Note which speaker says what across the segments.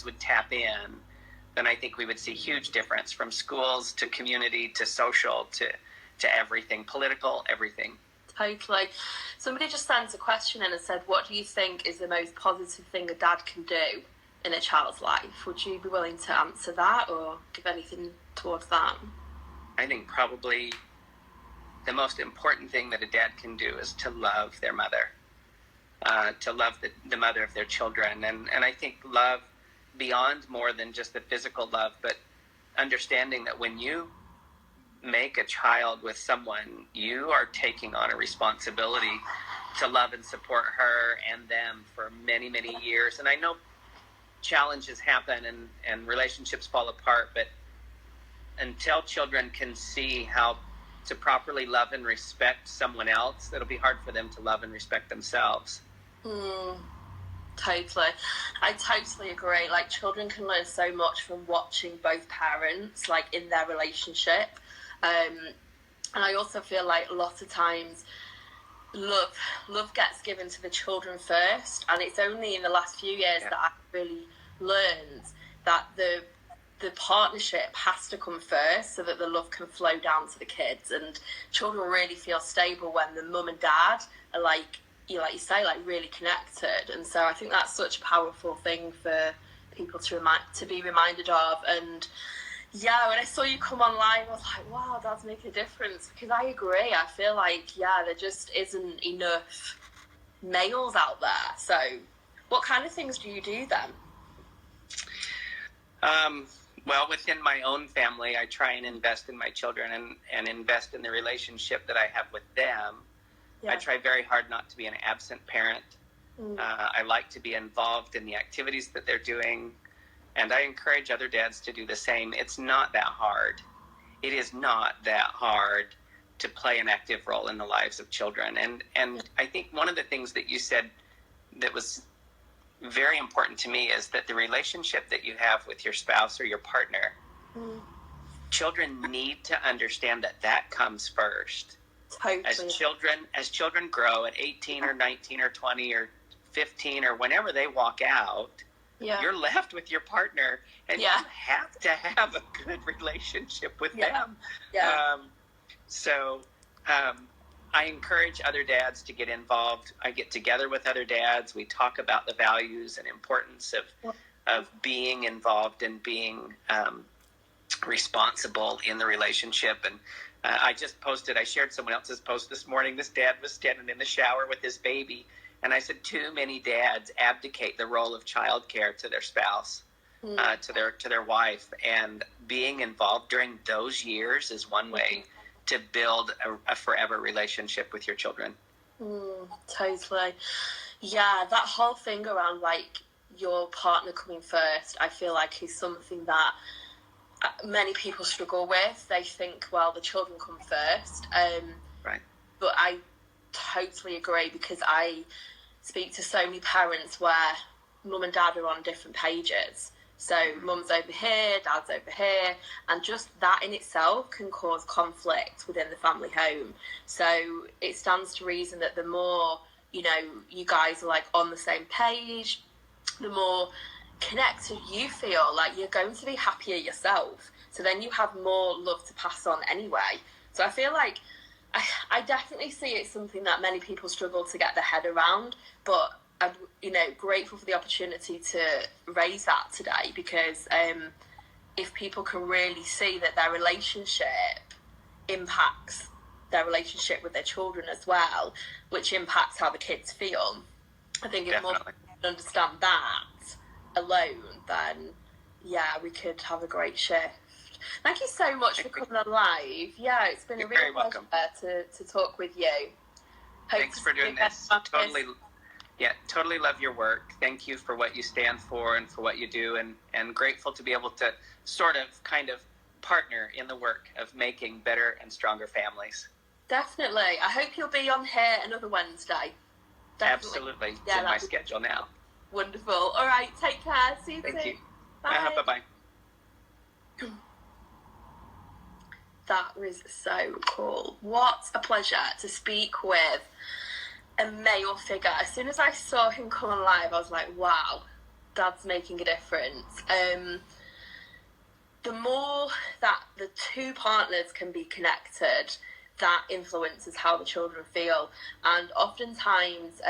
Speaker 1: dads would tap in, then I think we would see huge difference from schools to community to social to everything, political, everything.
Speaker 2: Totally. Somebody just sent a question in and said, what do you think is the most positive thing a dad can do in a child's life? Would you be willing to answer that or give anything towards that?
Speaker 1: I think probably the most important thing that a dad can do is to love their mother, to love the mother of their children. And I think love beyond more than just the physical love, but understanding that when you make a child with someone, you are taking on a responsibility to love and support her and them for many, many years. And I know challenges happen and relationships fall apart, but until children can see how to properly love and respect someone else, it'll be hard for them to love and respect themselves.
Speaker 2: Totally. I totally agree. Like, children can learn so much from watching both parents, like, in their relationship. And I also feel like a lot of times love gets given to the children first, and it's only in the last few years that I've really learned that the partnership has to come first so that the love can flow down to the kids, and children really feel stable when the mum and dad are like you say, like really connected. And so I think that's such a powerful thing for people to be reminded of. And yeah, when I saw you come online, I was like, wow, that's making a difference. Because I agree. I feel like, there just isn't enough males out there. So what kind of things do you do then?
Speaker 1: Well, within my own family, I try and invest in my children and invest in the relationship that I have with them. Yeah. I try very hard not to be an absent parent. I like to be involved in the activities that they're doing. And I encourage other dads to do the same. It's not that hard. It is not that hard to play an active role in the lives of children. And I think one of the things that you said that was very important to me is that the relationship that you have with your spouse or your partner, children need to understand that comes first.
Speaker 2: Totally.
Speaker 1: As children grow at 18 or 19 or 20 or 15 or whenever they walk out, you're left with your partner, and you have to have a good relationship with them. So I encourage other dads to get involved. I get together with other dads. We talk about the values and importance of being involved and being responsible in the relationship. And I shared someone else's post this morning. This dad was standing in the shower with his baby, and I said, too many dads abdicate the role of childcare to their spouse, to their wife, and being involved during those years is one way to build a forever relationship with your children.
Speaker 2: Totally. Yeah, that whole thing around like your partner coming first, I feel like is something that many people struggle with. They think, well, the children come first.
Speaker 1: Right.
Speaker 2: But I totally agree, because I speak to so many parents where mum and dad are on different pages. So mum's over here, dad's over here, and just that in itself can cause conflict within the family home. So it stands to reason that the more, you guys are like on the same page, the more connected you feel, like you're going to be happier yourself. So then you have more love to pass on anyway. So I feel like I definitely see it's something that many people struggle to get their head around, but I'm, grateful for the opportunity to raise that today, because if people can really see that their relationship impacts their relationship with their children as well, which impacts how the kids feel, I think if more people can understand that alone, then we could have a great shift. Thank you so much for coming on live. Yeah, it's been a real pleasure to talk with you.
Speaker 1: Thanks for doing this. Totally love your work. Thank you for what you stand for and for what you do, and grateful to be able to kind of partner in the work of making better and stronger families.
Speaker 2: Definitely. I hope you'll be on here another Wednesday. Definitely.
Speaker 1: Absolutely. It's in my schedule now.
Speaker 2: Wonderful. All right, take care. See you soon.
Speaker 1: Thank you.
Speaker 2: Bye.
Speaker 1: Bye-bye.
Speaker 2: That was so cool. What a pleasure to speak with a male figure. As soon as I saw him come on live, I was like, wow, dad's making a difference. The more that the two partners can be connected, that influences how the children feel. And oftentimes,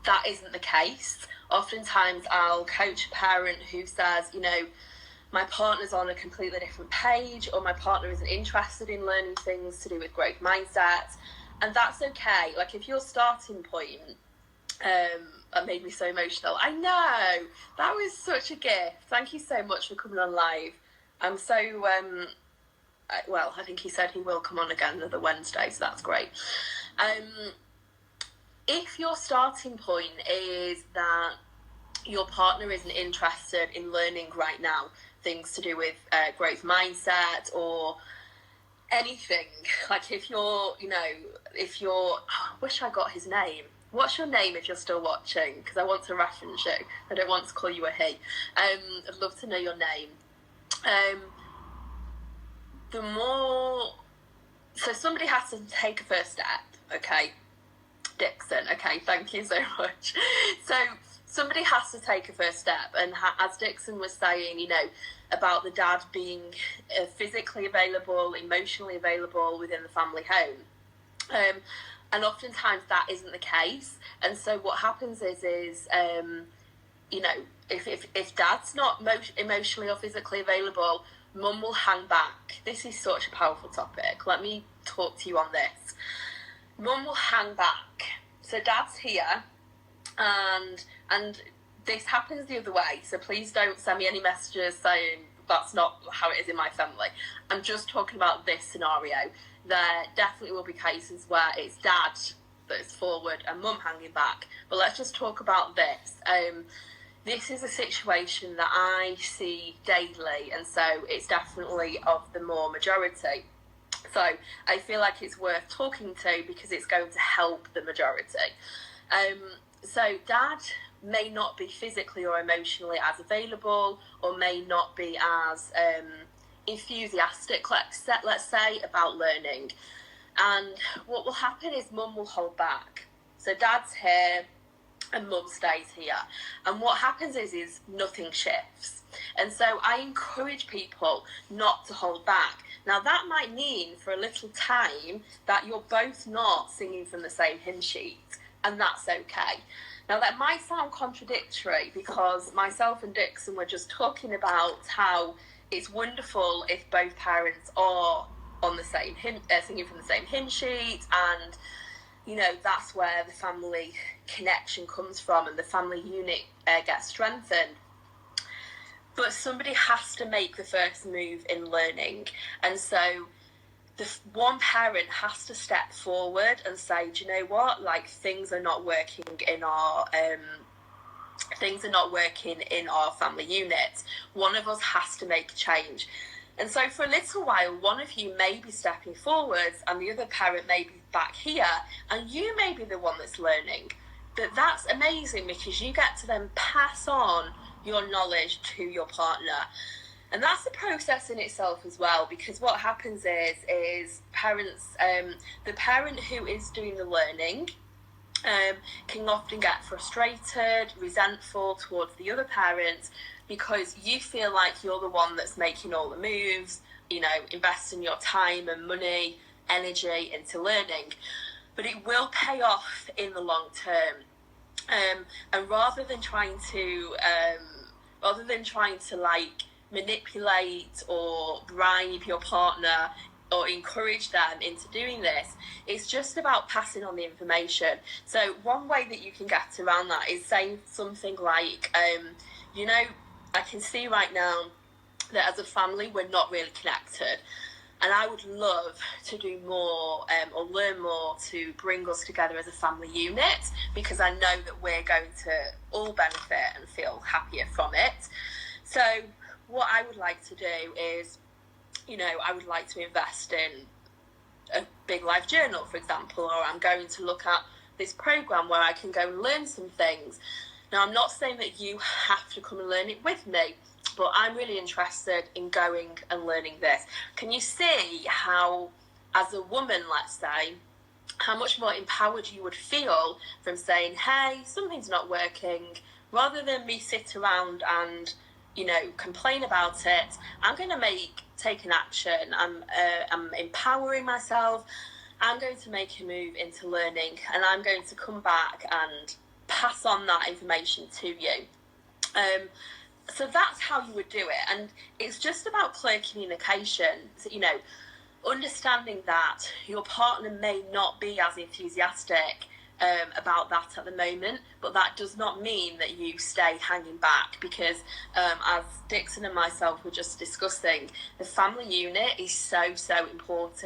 Speaker 2: that isn't the case. Oftentimes, I'll coach a parent who says, you know, my partner's on a completely different page, or my partner isn't interested in learning things to do with growth mindset. And that's okay. Like, if your starting point, that made me so emotional. I know, that was such a gift. Thank you so much for coming on live. I'm so, I think he said he will come on again another Wednesday, so that's great. If your starting point is that your partner isn't interested in learning right now, things to do with growth mindset or anything, like if you're, I wish I got his name. What's your name if you're still watching? Because I want to reference you. I don't want to call you a he. I'd love to know your name. So somebody has to take a first step, okay? Dixon, okay, thank you so much. So somebody has to take a first step, and as Dixon was saying, about the dad being physically available, emotionally available within the family home. And oftentimes that isn't the case. And so what happens is if dad's not emotionally or physically available, mum will hang back. This is such a powerful topic. Let me talk to you on this. Mum will hang back. So dad's here, and this happens the other way. So please don't send me any messages saying that's not how it is in my family. I'm just talking about this scenario. There definitely will be cases where it's dad that is forward and mum hanging back. But let's just talk about this. This is a situation that I see daily, and so it's definitely of the more majority. So I feel like it's worth talking to because it's going to help the majority. So dad may not be physically or emotionally as available, or may not be as enthusiastic, let's say, about learning. And what will happen is mum will hold back. So dad's here and mum stays here. And what happens is nothing shifts. And so I encourage people not to hold back. Now that might mean for a little time that you're both not singing from the same hymn sheet, and that's okay. Now that might sound contradictory because myself and Dixon were just talking about how it's wonderful if both parents are on the same singing from the same hymn sheet, and that's where the family connection comes from and the family unit gets strengthened. But somebody has to make the first move in learning, and so the one parent has to step forward and say, do you know what, like, things are not working in our family unit. One of us has to make a change. And so for a little while, one of you may be stepping forwards and the other parent may be back here, and you may be the one that's learning. But that's amazing because you get to then pass on your knowledge to your partner. And that's a process in itself as well, because what happens is parents, the parent who is doing the learning can often get frustrated, resentful towards the other parent because you feel like you're the one that's making all the moves, investing your time and money, energy into learning. But it will pay off in the long term. And rather than trying to manipulate or bribe your partner or encourage them into doing this, it's just about passing on the information. So one way that you can get around that is saying something like, I can see right now that as a family we're not really connected, and I would love to do more or learn more to bring us together as a family unit, because I know that we're going to all benefit and feel happier from it. So what I would like to do is, I would like to invest in a big life journal, for example, or I'm going to look at this program where I can go and learn some things. Now, I'm not saying that you have to come and learn it with me, but I'm really interested in going and learning this. Can you see how, as a woman, let's say, how much more empowered you would feel from saying, hey, something's not working, rather than me sit around and, you know, complain about it, I'm going to take an action. I'm empowering myself. I'm going to make a move into learning, and I'm going to come back and pass on that information to you. So that's how you would do it. And it's just about clear communication. So, you know, understanding that your partner may not be as enthusiastic about that at the moment, but that does not mean that you stay hanging back, because as Dixon and myself were just discussing, the family unit is so important.